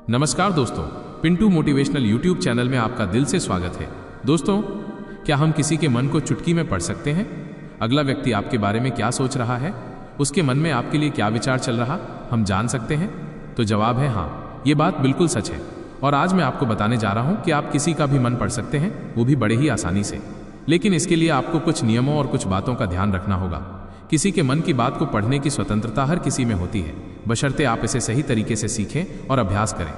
नमस्कार दोस्तों, Pintu motivational YouTube channel में आपका दिल से स्वागत है। दोस्तों, क्या हम किसी के मन को चुटकी में पढ़ सकते हैं? अगला व्यक्ति आपके बारे में क्या सोच रहा है, उसके मन में आपके लिए क्या विचार चल रहा, हम जान सकते हैं? तो जवाब है हाँ, ये बात बिल्कुल सच है। और आज मैं आपको बताने जा रहा हूँ कि आप किसी का भी मन पढ़ सकते हैं, वो भी बड़े ही आसानी से। लेकिन इसके लिए आपको कुछ नियमों और कुछ बातों का ध्यान रखना होगा। किसी के मन की बात को पढ़ने की स्वतंत्रता हर किसी में होती है, बशर्ते आप इसे सही तरीके से सीखें और अभ्यास करें।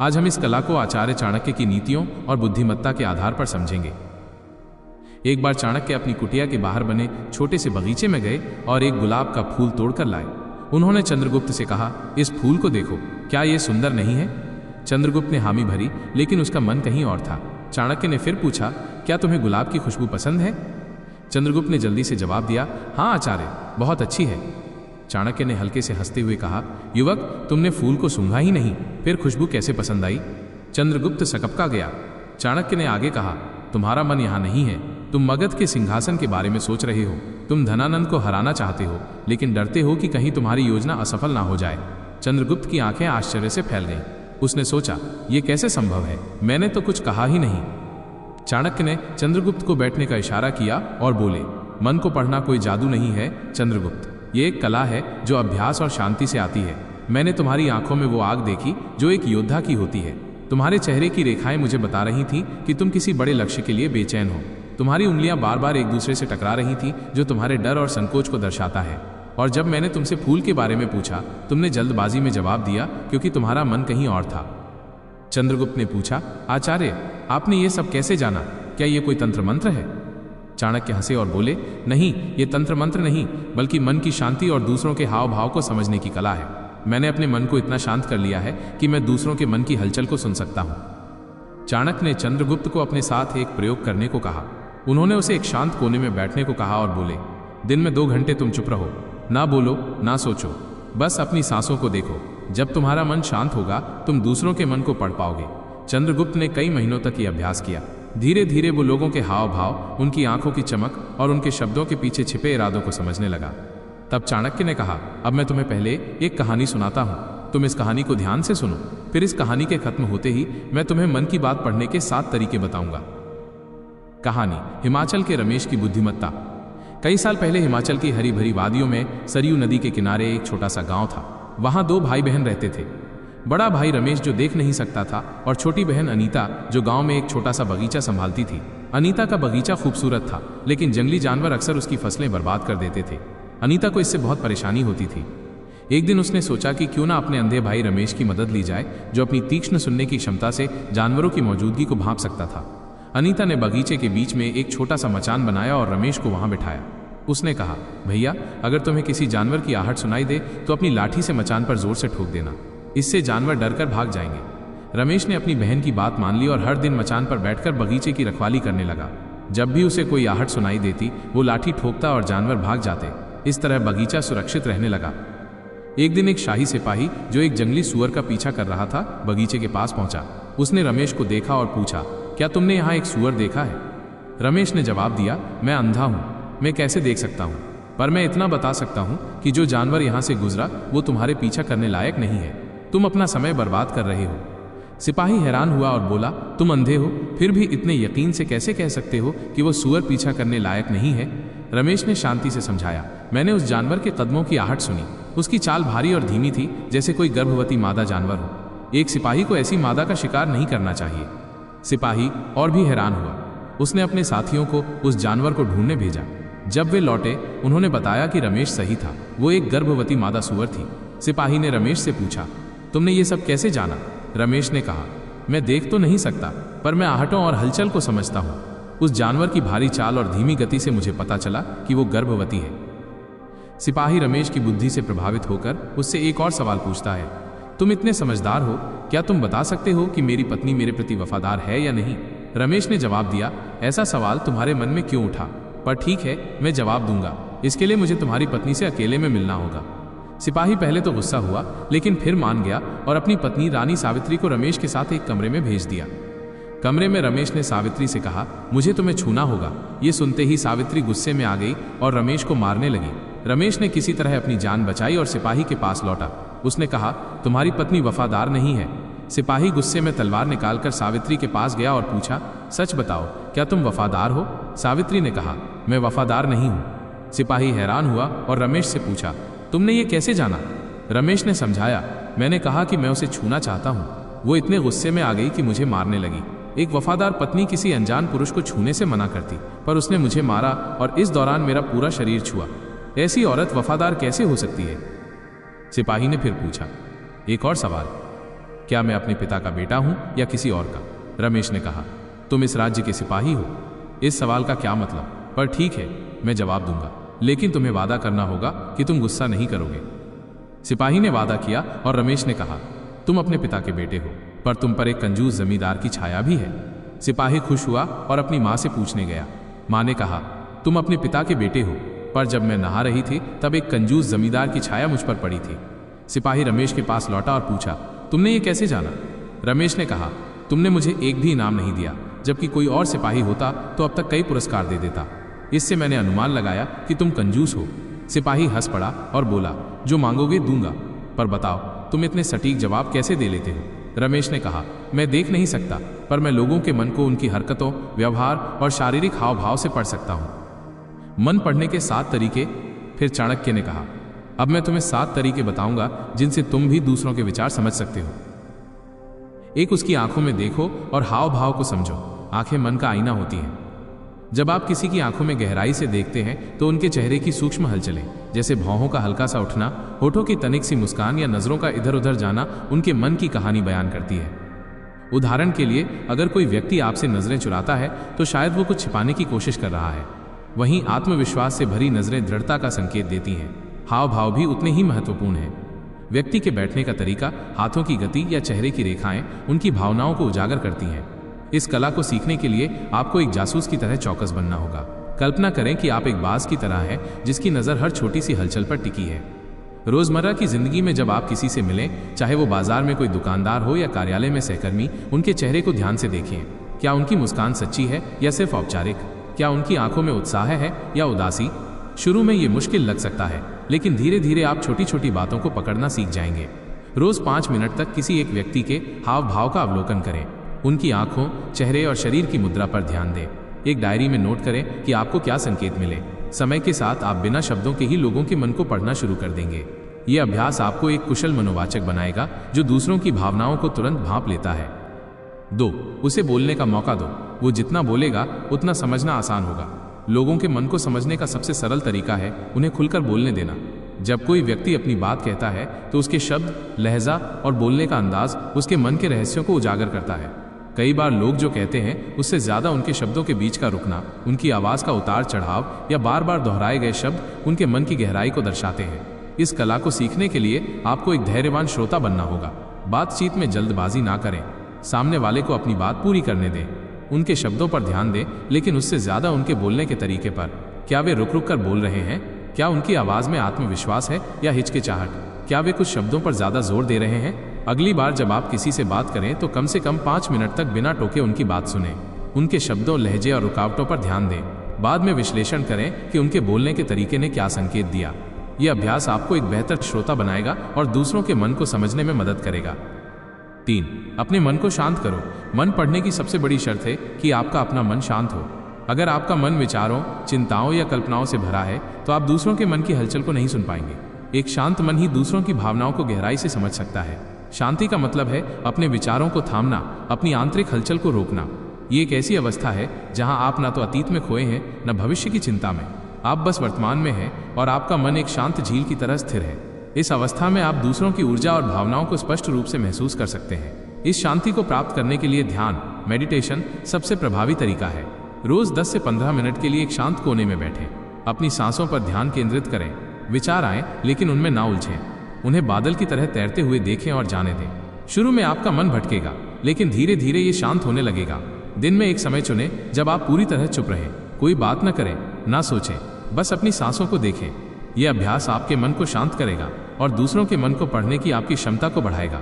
आज हम इस कला को आचार्य चाणक्य की नीतियों और बुद्धिमत्ता के आधार पर समझेंगे। एक बार चाणक्य अपनी कुटिया के बाहर बने छोटे से बगीचे में गए और एक गुलाब का फूल तोड़कर लाए। उन्होंने चंद्रगुप्त से कहा, इस फूल को देखो, क्या ये सुंदर नहीं है? चंद्रगुप्त ने हामी भरी, लेकिन उसका मन कहीं और था। चाणक्य ने फिर पूछा, क्या तुम्हें गुलाब की खुशबू पसंद है? चंद्रगुप्त ने जल्दी से जवाब दिया, हाँ आचार्य, बहुत अच्छी है। चाणक्य ने हल्के से हंसते हुए कहा, युवक, तुमने फूल को सूंघा ही नहीं, फिर खुशबू कैसे पसंद आई? चंद्रगुप्त सकपका गया। चाणक्य ने आगे कहा, तुम्हारा मन यहाँ नहीं है, तुम मगध के सिंहासन के बारे में सोच रहे हो। तुम धनानंद को हराना चाहते हो, लेकिन डरते हो कि कहीं तुम्हारी योजना असफल ना हो जाए। चंद्रगुप्त की आंखें आश्चर्य से फैल गईं। उसने सोचा, ये कैसे संभव है? मैंने तो कुछ कहा ही नहीं। चाणक्य ने चंद्रगुप्त को बैठने का इशारा किया और बोले, मन को पढ़ना कोई जादू नहीं है चंद्रगुप्त, ये एक कला है जो अभ्यास और शांति से आती है। मैंने तुम्हारी आंखों में वो आग देखी जो एक योद्धा की होती है। तुम्हारे चेहरे की रेखाएं मुझे बता रही थी कि तुम किसी बड़े लक्ष्य के लिए बेचैन हो। तुम्हारी उंगलियां बार बार एक दूसरे से टकरा रही थी, जो तुम्हारे डर और संकोच को दर्शाता है। और जब मैंने तुमसे फूल के बारे में पूछा, तुमने जल्दबाजी में जवाब दिया क्योंकि तुम्हारा मन कहीं और था। चंद्रगुप्त ने पूछा, आचार्य, आपने ये सब कैसे जाना? क्या ये कोई तंत्र मंत्र है? चाणक्य हंसे और बोले, नहीं, ये तंत्र मंत्र नहीं, बल्कि मन की शांति और दूसरों के हाव भाव को समझने की कला है। मैंने अपने मन को इतना शांत कर लिया है कि मैं दूसरों के मन की हलचल को सुन सकता हूं। चाणक्य ने चंद्रगुप्त को अपने साथ एक प्रयोग करने को कहा। उन्होंने उसे एक शांत कोने में बैठने को कहा और बोले, दिन में 2 घंटे तुम चुप रहो, ना बोलो ना सोचो, बस अपनी सांसों को देखो। जब तुम्हारा मन शांत होगा, तुम दूसरों के मन को पढ़ पाओगे। चंद्रगुप्त ने कई महीनों तक ये अभ्यास किया। धीरे धीरे वो लोगों के हाव भाव, उनकी आंखों की चमक और उनके शब्दों के पीछे छिपे इरादों को समझने लगा। तब चाणक्य ने कहा, अब मैं तुम्हें पहले एक कहानी सुनाता हूं, तुम इस कहानी को ध्यान से सुनो। फिर इस कहानी के खत्म होते ही मैं तुम्हें मन की बात पढ़ने के 7 तरीके बताऊंगा। कहानी, हिमाचल के रमेश की बुद्धिमत्ता। कई साल पहले हिमाचल की हरी भरी वादियों में सरयू नदी के किनारे एक छोटा सा गांव था। वहां 2 भाई बहन रहते थे। बड़ा भाई रमेश जो देख नहीं सकता था, और छोटी बहन अनीता जो गांव में एक छोटा सा बगीचा संभालती थी। अनीता का बगीचा खूबसूरत था, लेकिन जंगली जानवर अक्सर उसकी फसलें बर्बाद कर देते थे। अनीता को इससे बहुत परेशानी होती थी। एक दिन उसने सोचा कि क्यों ना अपने अंधे भाई रमेश की मदद ली जाए, जो अपनी तीक्ष्ण सुनने की क्षमता से जानवरों की मौजूदगी को भांप सकता था। अनीता ने बगीचे के बीच में एक छोटा सा मचान बनाया और रमेश को वहां बिठाया। उसने कहा, भैया, अगर तुम्हें किसी जानवर की आहट सुनाई दे तो अपनी लाठी से मचान पर जोर से ठोक देना, इससे जानवर डरकर भाग जाएंगे। रमेश ने अपनी बहन की बात मान ली और हर दिन मचान पर बैठकर बगीचे की रखवाली करने लगा। जब भी उसे कोई आहट सुनाई देती, वो लाठी ठोकता और जानवर भाग जाते। इस तरह बगीचा सुरक्षित रहने लगा। एक दिन एक शाही सिपाही जो एक जंगली सुअर का पीछा कर रहा था, बगीचे के पास पहुंचा। उसने रमेश को देखा और पूछा, क्या तुमने यहाँ एक सुअर देखा है? रमेश ने जवाब दिया, मैं अंधा हूँ, मैं कैसे देख सकता हूँ, पर मैं इतना बता सकता हूँ कि जो जानवर यहाँ से गुजरा वो तुम्हारे पीछा करने लायक नहीं है। तुम अपना समय बर्बाद कर रहे हो। सिपाही हैरान हुआ और बोला, तुम अंधे हो, फिर भी इतने यकीन से कैसे कह सकते हो कि वो सुअर पीछा करने लायक नहीं है? रमेश ने शांति से समझाया, मैंने उस जानवर के कदमों की आहट सुनी। उसकी चाल भारी और धीमी थी, जैसे कोई गर्भवती मादा जानवर हो। एक सिपाही को ऐसी मादा का शिकार नहीं करना चाहिए। सिपाही और भी हैरान हुआ। उसने अपने साथियों को उस जानवर को ढूंढने भेजा। जब वे लौटे, उन्होंने बताया कि रमेश सही था, वो एक गर्भवती मादा सुअर थी। सिपाही ने रमेश से पूछा, तुमने ये सब कैसे जाना? रमेश ने कहा, मैं देख तो नहीं सकता, पर मैं आहटों और हलचल को समझता हूँ। उस जानवर की भारी चाल और धीमी गति से मुझे पता चला कि वो गर्भवती है। सिपाही रमेश की बुद्धि से प्रभावित होकर उससे एक और सवाल पूछता है, तुम इतने समझदार हो, क्या तुम बता सकते हो कि मेरी पत्नी मेरे प्रति वफादार है या नहीं? रमेश ने जवाब दिया, ऐसा सवाल तुम्हारे मन में क्यों उठा? पर ठीक है, मैं जवाब दूंगा। इसके लिए मुझे तुम्हारी पत्नी से अकेले में मिलना होगा। सिपाही पहले तो गुस्सा हुआ, लेकिन फिर मान गया और अपनी पत्नी रानी सावित्री को रमेश के साथ एक कमरे में भेज दिया। कमरे में रमेश ने सावित्री से कहा, मुझे तुम्हें छूना होगा। ये सुनते ही सावित्री गुस्से में आ गई और रमेश को मारने लगी। रमेश ने किसी तरह अपनी जान बचाई और सिपाही के पास लौटा। उसने कहा, तुम्हारी पत्नी वफादार नहीं है, सिपाही गुस्से में तलवार निकालकर सावित्री के पास गया और पूछा, सच बताओ, क्या तुम वफादार हो? सावित्री ने कहा, मैं वफादार नहीं हूं। सिपाही हैरान हुआ और रमेश से पूछा, तुमने ये कैसे जाना? रमेश ने समझाया, मैंने कहा कि मैं उसे छूना चाहता हूं। वो इतने गुस्से में आ गई कि मुझे मारने लगी। एक वफादार पत्नी किसी अनजान पुरुष को छूने से मना करती, पर उसने मुझे मारा और इस दौरान मेरा पूरा शरीर छुआ। ऐसी औरत वफादार कैसे हो सकती है? सिपाही ने फिर पूछा, एक और सवाल, क्या मैं अपने पिता का बेटा हूं या किसी और का? रमेश ने कहा, तुम इस राज्य के सिपाही हो, इस सवाल का क्या मतलब? पर ठीक है, मैं जवाब दूंगा, लेकिन तुम्हें वादा करना होगा कि तुम गुस्सा नहीं करोगे। सिपाही ने वादा किया और रमेश ने कहा, तुम अपने पिता के बेटे हो, पर तुम पर एक कंजूस जमींदार की छाया भी है। सिपाही खुश हुआ और अपनी माँ से पूछने गया। माँ ने कहा, तुम अपने पिता के बेटे हो, पर जब मैं नहा रही थी तब एक कंजूस जमींदार की छाया मुझ पर पड़ी थी। सिपाही रमेश के पास लौटा और पूछा, तुमने ये कैसे जाना? रमेश ने कहा, तुमने मुझे एक भी इनाम नहीं दिया, जबकि कोई और सिपाही होता तो अब तक कई पुरस्कार दे देता। इससे मैंने अनुमान लगाया कि तुम कंजूस हो। सिपाही हंस पड़ा और बोला, जो मांगोगे दूंगा, पर बताओ तुम इतने सटीक जवाब कैसे दे लेते हो? रमेश ने कहा, मैं देख नहीं सकता, पर मैं लोगों के मन को उनकी हरकतों, व्यवहार और शारीरिक हाव भाव से पढ़ सकता हूं। मन पढ़ने के 7 तरीके। फिर चाणक्य ने कहा, अब मैं तुम्हें 7 तरीके बताऊंगा जिनसे तुम भी दूसरों के विचार समझ सकते हो। एक, उसकी आंखों में देखो और हाव भाव को समझो। आंखें मन का आईना होती हैं। जब आप किसी की आंखों में गहराई से देखते हैं तो उनके चेहरे की सूक्ष्म हलचलें, जैसे भौहों का हल्का सा उठना, होठों की तनिक सी मुस्कान या नजरों का इधर उधर जाना, उनके मन की कहानी बयान करती है। उदाहरण के लिए, अगर कोई व्यक्ति आपसे नजरें चुराता है तो शायद वो कुछ छिपाने की कोशिश कर रहा है। वहीं आत्मविश्वास से भरी नजरें दृढ़ता का संकेत देती हैं। हाव भाव भी उतने ही महत्वपूर्ण हैं। व्यक्ति के बैठने का तरीका, हाथों की गति या चेहरे की रेखाएं उनकी भावनाओं को उजागर करती हैं। इस कला को सीखने के लिए आपको एक जासूस की तरह चौकस बनना होगा। कल्पना करें कि आप एक बाज की तरह हैं जिसकी नज़र हर छोटी सी हलचल पर टिकी है। रोजमर्रा की जिंदगी में जब आप किसी से मिलें, चाहे वो बाजार में कोई दुकानदार हो या कार्यालय में सहकर्मी, उनके चेहरे को ध्यान से देखें। क्या उनकी मुस्कान सच्ची है या सिर्फ औपचारिक? क्या उनकी आंखों में उत्साह है या उदासी? शुरू में ये मुश्किल लग सकता है, लेकिन धीरे धीरे आप छोटी छोटी बातों को पकड़ना सीख जाएंगे। रोज 5 मिनट तक किसी एक व्यक्ति के हाव भाव का अवलोकन करें। उनकी आंखों, चेहरे और शरीर की मुद्रा पर ध्यान दें। एक डायरी में नोट करें कि आपको क्या संकेत मिले। समय के साथ आप बिना शब्दों के ही लोगों के मन को पढ़ना शुरू कर देंगे। यह अभ्यास आपको एक कुशल मनोवाचक बनाएगा जो दूसरों की भावनाओं को तुरंत भांप लेता है। 2, उसे बोलने का मौका दो। वो जितना बोलेगा उतना समझना आसान होगा। लोगों के मन को समझने का सबसे सरल तरीका है उन्हें खुलकर बोलने देना। जब कोई व्यक्ति अपनी बात कहता है तो उसके शब्द, लहजा और बोलने का अंदाज उसके मन के रहस्यों को उजागर करता है। कई बार लोग जो कहते हैं उससे ज्यादा उनके शब्दों के बीच का रुकना, उनकी आवाज का उतार चढ़ाव या बार बार दोहराए गए शब्द उनके मन की गहराई को दर्शाते हैं। इस कला को सीखने के लिए आपको एक धैर्यवान श्रोता बनना होगा। बातचीत में जल्दबाजी ना करें। सामने वाले को अपनी बात पूरी करने दें। उनके शब्दों पर ध्यान दें, लेकिन उससे ज्यादा उनके बोलने के तरीके पर। क्या वे रुक रुक कर बोल रहे हैं? क्या उनकी आवाज में आत्मविश्वास है या हिचकिचाहट? क्या वे कुछ शब्दों पर ज्यादा जोर दे रहे हैं? अगली बार जब आप किसी से बात करें तो कम से कम 5 मिनट तक बिना टोके उनकी बात सुनें। उनके शब्दों, लहजे और रुकावटों पर ध्यान दें। बाद में विश्लेषण करें कि उनके बोलने के तरीके ने क्या संकेत दिया। यह अभ्यास आपको एक बेहतर श्रोता बनाएगा और दूसरों के मन को समझने में मदद करेगा। 3, अपने मन को शांत करो। मन पढ़ने की सबसे बड़ी शर्त है कि आपका अपना मन शांत हो। अगर आपका मन विचारों, चिंताओं या कल्पनाओं से भरा है तो आप दूसरों के मन की हलचल को नहीं सुन पाएंगे। एक शांत मन ही दूसरों की भावनाओं को गहराई से समझ सकता है। शांति का मतलब है अपने विचारों को थामना, अपनी आंतरिक हलचल को रोकना। ये एक ऐसी अवस्था है जहां आप ना तो अतीत में खोए हैं न भविष्य की चिंता में। आप बस वर्तमान में हैं और आपका मन एक शांत झील की तरह स्थिर है। इस अवस्था में आप दूसरों की ऊर्जा और भावनाओं को स्पष्ट रूप से महसूस कर सकते हैं। इस शांति को प्राप्त करने के लिए ध्यान, मेडिटेशन सबसे प्रभावी तरीका है। रोज 10 से 15 मिनट के लिए एक शांत कोने में बैठें। अपनी सांसों पर ध्यान केंद्रित करें। विचार आए लेकिन उनमें ना उलझें। उन्हें बादल की तरह तैरते हुए देखें और जाने दें। शुरू में आपका मन भटकेगा, लेकिन धीरे धीरे ये शांत होने लगेगा। दिन में एक समय चुनें जब आप पूरी तरह चुप रहें। कोई बात न करें, ना सोचें, बस अपनी सांसों को देखें। यह अभ्यास आपके मन को शांत करेगा और दूसरों के मन को पढ़ने की आपकी क्षमता को बढ़ाएगा।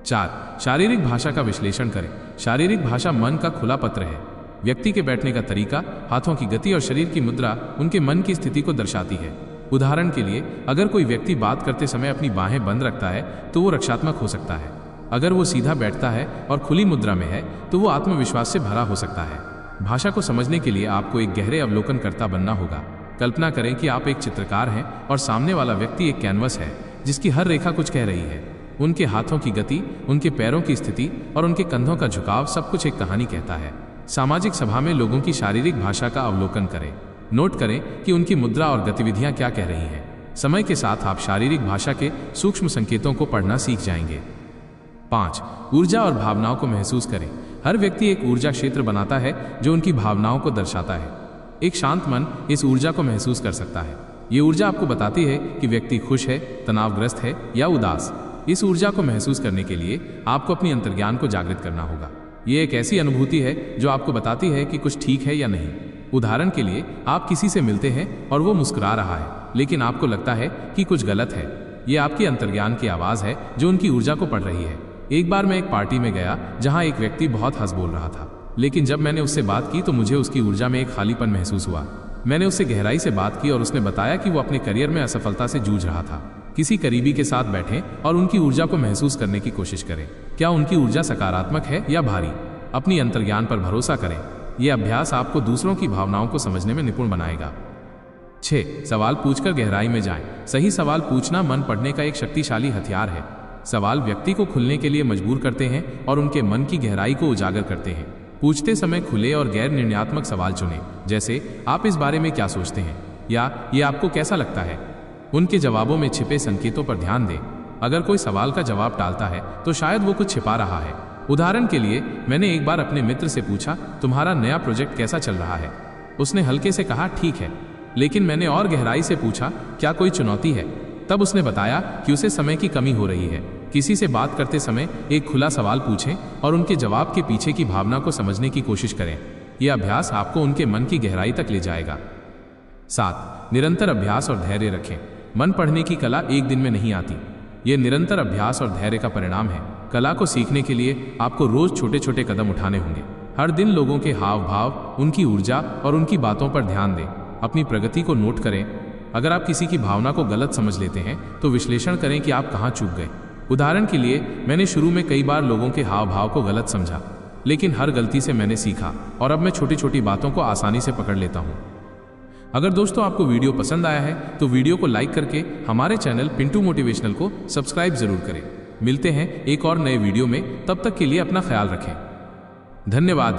4, शारीरिक भाषा का विश्लेषण करें। शारीरिक भाषा मन का खुला पत्र है। व्यक्ति के बैठने का तरीका, हाथों की गति और शरीर की मुद्रा उनके मन की स्थिति को दर्शाती है। उदाहरण के लिए, अगर कोई व्यक्ति बात करते समय अपनी बाहें बंद रखता है तो वो रक्षात्मक हो सकता है। अगर वो सीधा बैठता है और खुली मुद्रा में है तो वो आत्मविश्वास से भरा हो सकता है। भाषा को समझने के लिए आपको एक गहरे अवलोकनकर्ता बनना होगा। कल्पना करें कि आप एक चित्रकार हैं और सामने वाला व्यक्ति एक कैनवस है जिसकी हर रेखा कुछ कह रही है। उनके हाथों की गति, उनके पैरों की स्थिति और उनके कंधों का झुकाव सब कुछ एक कहानी कहता है। सामाजिक सभा में लोगों की शारीरिक भाषा का अवलोकन करें। नोट करें कि उनकी मुद्रा और गतिविधियां क्या कह रही हैं। समय के साथ आप शारीरिक भाषा के सूक्ष्म संकेतों को पढ़ना सीख जाएंगे। 5. ऊर्जा और भावनाओं को महसूस करें। हर व्यक्ति एक ऊर्जा क्षेत्र बनाता है जो उनकी भावनाओं को दर्शाता है। एक शांत मन इस ऊर्जा को महसूस कर सकता है। ये ऊर्जा आपको बताती है कि व्यक्ति खुश है, तनावग्रस्त है या उदास। इस ऊर्जा को महसूस करने के लिए आपको अपनी अंतर्ज्ञान को जागृत करना होगा। ये एक ऐसी अनुभूति है जो आपको बताती है कि कुछ ठीक है या नहीं। उदाहरण के लिए, आप किसी से मिलते हैं और वो मुस्कुरा रहा है, लेकिन आपको लगता है कि कुछ गलत है। ये आपकी अंतर्ज्ञान की आवाज़ है जो उनकी ऊर्जा को पढ़ रही है। एक बार मैं एक पार्टी में गया जहां एक व्यक्ति बहुत हंस बोल रहा था, लेकिन जब मैंने उससे बात की तो मुझे उसकी ऊर्जा में एक खालीपन महसूस हुआ। मैंने उससे गहराई से बात की और उसने बताया कि वो अपने करियर में असफलता से जूझ रहा था। किसी करीबी के साथ बैठें और उनकी ऊर्जा को महसूस करने की कोशिश करें। क्या उनकी ऊर्जा सकारात्मक है या भारी? अपनी अंतर्ज्ञान पर भरोसा करें। यह अभ्यास आपको दूसरों की भावनाओं को समझने में निपुण बनाएगा। 6. सवाल पूछकर गहराई में जाएं। सही सवाल पूछना मन पढ़ने का एक शक्तिशाली हथियार है। सवाल व्यक्ति को खुलने के लिए मजबूर करते हैं और उनके मन की गहराई को उजागर करते हैं। पूछते समय खुले और गैर निर्णयात्मक सवाल चुनें, जैसे आप इस बारे में क्या सोचते हैं या ये आपको कैसा लगता है। उनके जवाबों में छिपे संकेतों पर ध्यान दें। अगर कोई सवाल का जवाब टालता है तो शायद वो कुछ छिपा रहा है। उदाहरण के लिए, मैंने एक बार अपने मित्र से पूछा, तुम्हारा नया प्रोजेक्ट कैसा चल रहा है? उसने हल्के से कहा, ठीक है। लेकिन मैंने और गहराई से पूछा, क्या कोई चुनौती है? तब उसने बताया कि उसे समय की कमी हो रही है। किसी से बात करते समय एक खुला सवाल पूछें और उनके जवाब के पीछे की भावना को समझने की कोशिश करें। यह अभ्यास आपको उनके मन की गहराई तक ले जाएगा। 7. निरंतर अभ्यास और धैर्य रखें। मन पढ़ने की कला एक दिन में नहीं आती। यह निरंतर अभ्यास और धैर्य का परिणाम है। कला को सीखने के लिए आपको रोज छोटे छोटे कदम उठाने होंगे। हर दिन लोगों के हाव भाव, उनकी ऊर्जा और उनकी बातों पर ध्यान दें। अपनी प्रगति को नोट करें। अगर आप किसी की भावना को गलत समझ लेते हैं तो विश्लेषण करें कि आप कहाँ चूक गए। उदाहरण के लिए, मैंने शुरू में कई बार लोगों के हाव भाव को गलत समझा, लेकिन हर गलती से मैंने सीखा और अब मैं छोटी छोटी बातों को आसानी से पकड़ लेता हूँ। अगर दोस्तों आपको वीडियो पसंद आया है तो वीडियो को लाइक करके हमारे चैनल पिंटू मोटिवेशनल को सब्सक्राइब जरूर करें। मिलते हैं एक और नए वीडियो में, तब तक के लिए अपना ख्याल रखें। धन्यवाद।